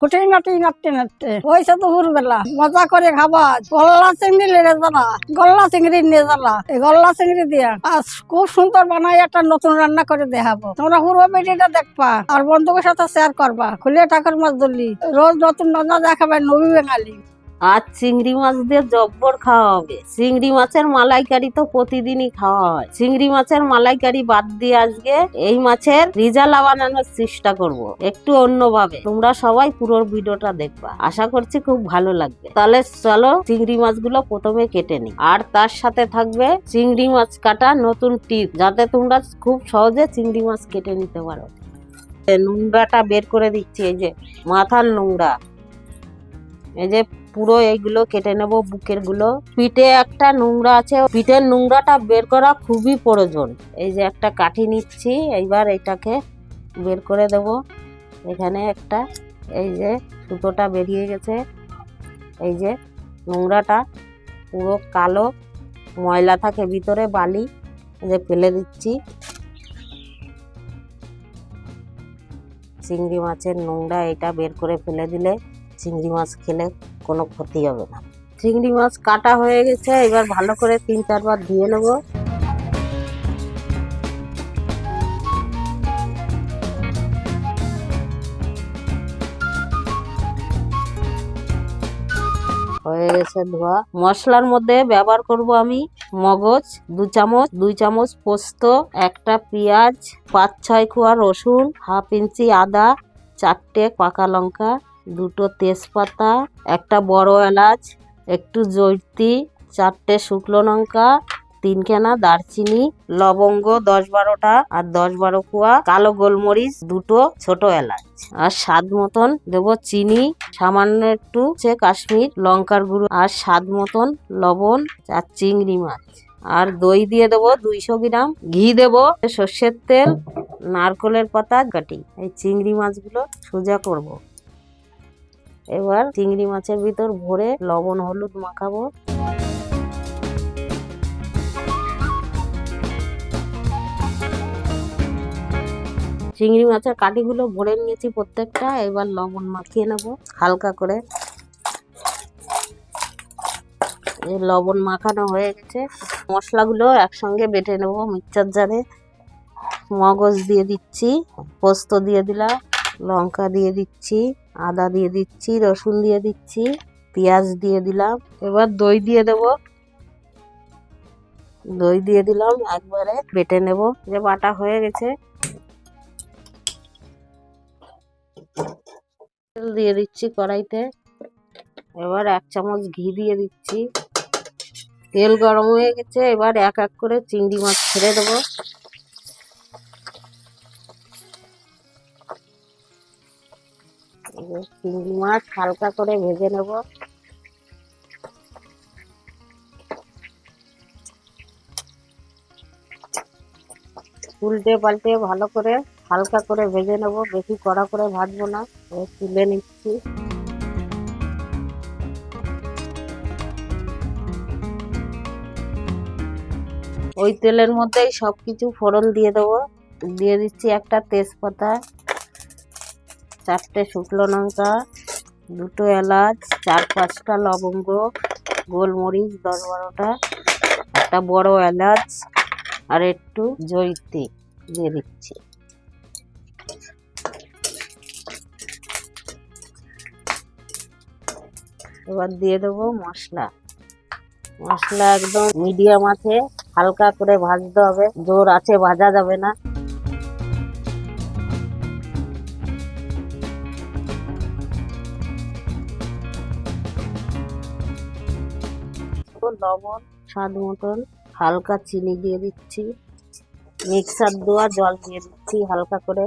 খুঁটি নাটি নাড়তে নাড়তে হয়েছে দুপুর বেলা মজা করে খাবা। গল্লা চিংড়ি লেড়ে জ্বালা, গল্লা চিংড়ি নিয়ে জ্বালা, এই গল্লা চিংড়ি দিয়ে আজ খুব সুন্দর বানাই একটা নতুন রান্না করে দেখাবো। তোমরা পুরো ভিডিওটা দেখবা আর বন্ধুদের সাথে শেয়ার করবা। খুলে টাকার মাছ ধরলি রোজ নতুন রান্না দেখাবে নবী বাঙালি। আজ চিংড়ি মাছ দিয়ে জব্বর খাওয়া হবে। চিংড়ি মাছের মালাইকারি তো প্রতিদিনই খাওয়া হয়। চিংড়ি মাছের মালাইকারি বাদ দিয়ে আজকে এই মাছের রিজালা বানানোর চেষ্টা করব, একটু অন্যভাবে। তোমরা সবাই পুরো ভিডিওটা দেখবা, আশা করছি খুব ভালো লাগবে। তাহলে চলো চিংড়ি মাছগুলো প্রথমে কেটে নিই, আর তার সাথে থাকবে চিংড়ি মাছ কাটা নতুন টিপ, যাতে তোমরা খুব সহজে চিংড়ি মাছ কেটে নিতে পারো। নোংরাটা বের করে দিচ্ছি, এই যে মাথার নোংরা, এই যে পুরো এইগুলো কেটে নেব। বুকের গুলো, পিঠে একটা নোংরা আছে, পিঠের নোংরাটা বের করা খুবই প্রয়োজন। এই যে একটা কাঠি নিচ্ছি, এইবার এটাকে বের করে দেব। এখানে একটা, এই যে সুতোটা বেরিয়ে গেছে, এই যে নোংরাটা পুরো কালো ময়লা থাকে ভিতরে, বালি, এই যে ফেলে দিচ্ছি। চিংড়ি মাছের নোংরা এটা বের করে ফেলে দিলে চিংড়ি মাছ খেলে কোনো ক্ষতি হবে না। চিংড়ি মাছ কাটা হয়ে গেছে, এবার ভালো করে 3-4 বার ধুয়ে নেব। হয়ে গেছে ধোয়া। মশলার মধ্যে ব্যবহার করব আমি মগজ 2 চামচ, 2 চামচ পোস্ত, একটা পেঁয়াজ, 5-6 কোয়া রসুন, হাফ ইঞ্চি আদা, 4টে পাকা লঙ্কা, 2টো তেজপাতা, একটা বড় এলাচ, একটু জয়িত্রী, 4টে শুকনো লঙ্কা, 3খানা দারচিনি, লবঙ্গ 10-12টা, আর 10-12 কোয়া কালো গোলমরিচ, 2টো ছোট এলাচ, আর স্বাদ মতন দেবো চিনি, সামান্য একটু কাশ্মীর লঙ্কার গুঁড়ো, আর স্বাদ মতন লবণ, আর চিংড়ি মাছ, আর দই দিয়ে দেবো 200 গ্রাম, ঘি দেবো, সর্ষের তেল, নারকেলের পাতা কাটি। এই চিংড়ি মাছগুলো সোজা করব। এবার চিংড়ি মাছের ভিতর ভরে লবণ হলুদ মাখাবো। চিংড়ি মাছের কাঠিগুলো ভরে নিয়েছি প্রত্যেকটা, এবার লবণ মাখিয়ে নেব হালকা করে। এই লবণ মাখানো হয়ে গেছে, মশলাগুলো একসঙ্গে বেটে নেব মিক্সচার জারে। মগজ দিয়ে দিচ্ছি, পোস্ত দিয়ে দিলাম, লঙ্কা দিয়ে দিচ্ছি, আদা দিয়ে দিচ্ছি, রসুন দিয়ে দিচ্ছি, পেঁয়াজ দিয়ে দিলাম। এবার দই দিয়ে দেব, দই দিয়ে দিলাম, একবারে বেটে নেব। যে বাটা হয়ে গেছে, তেল দিয়ে দিচ্ছি কড়াইতে। এবার 1 চামচ ঘি দিয়ে দিচ্ছি। তেল গরম হয়ে গেছে, এবার এক এক করে চিংড়ি মাছ ছেড়ে দেবো। চিংড়ি মাছ হালকা করে ভেজে নেব। উল্টে পাল্টে ভালো করে হালকা করে ভেজে নেব, বেশি কড়া করে ভাজবো না। তুলে নিচ্ছি। ওই তেলের মধ্যেই সবকিছু ফোড়ন দিয়ে দেবো। দিয়ে দিচ্ছি একটা তেজপাতা, 4টে শুকনো লঙ্কা, 2টো এলাচ, 4-5টা লবঙ্গ, গোলমরিচ 10-12টা, একটা বড় এলাচ, আর একটু জয়িত্রী দিয়ে দিচ্ছি। এবার দিয়ে দেবো মশলা। মশলা একদম মিডিয়াম আছে হালকা করে ভাজতে হবে, জোর আছে ভাজা যাবে না। লবণ স্বাদ মতন, হালকা চিনি দিয়ে দিচ্ছি, মিক্সার দেওয়া জল দিয়ে দিচ্ছি হালকা করে।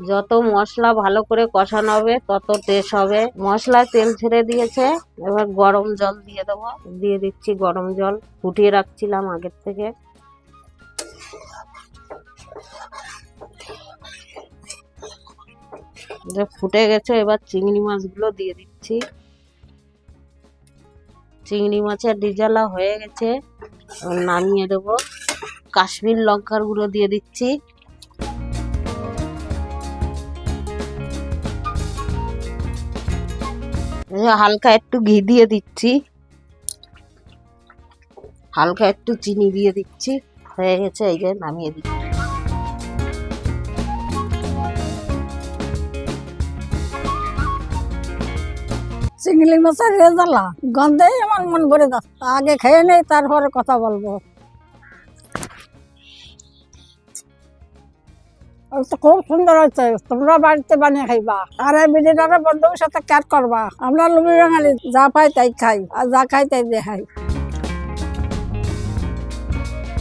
যত মশলা ভালো করে কষানো হবে তত টেস্ট হবে। মশলা তেল ছেড়ে দিয়েছে, এবার গরম জল দিয়ে দেবো। দিয়ে দিচ্ছি গরম জল, ফুটিয়ে রাখছিলাম আগের থেকে। ফুটে গেছে, এবার চিংড়ি মাছগুলো দিয়ে দিচ্ছি। চিংড়ি মাছের রিজালা হয়ে গেছে, নামিয়ে দেবো। কাশ্মীর লঙ্কার গুঁড়ো দিয়ে দিচ্ছি। হালকা একটু ঘি দিয়ে দিচ্ছি, হালকা একটু চিনি দিয়ে দিচ্ছি। হয়ে গেছে, এই যে নামিয়ে দিচ্ছি। চিংড়ি মাছের রেজালা গন্ধেই আমার মন ভরে যাচ্ছে। আগে খেয়ে নেই, তারপরে কথা বলবো। তো খুব সুন্দর হয়েছে, তোমরা বাড়িতে বানিয়ে খাইবা। আর এই ভিডিওটা বন্ধুর সাথে শেয়ার করবা। আমরা লুবি বাঙালি যা পাই তাই খাই, আর যা খাই তাই দেখাই।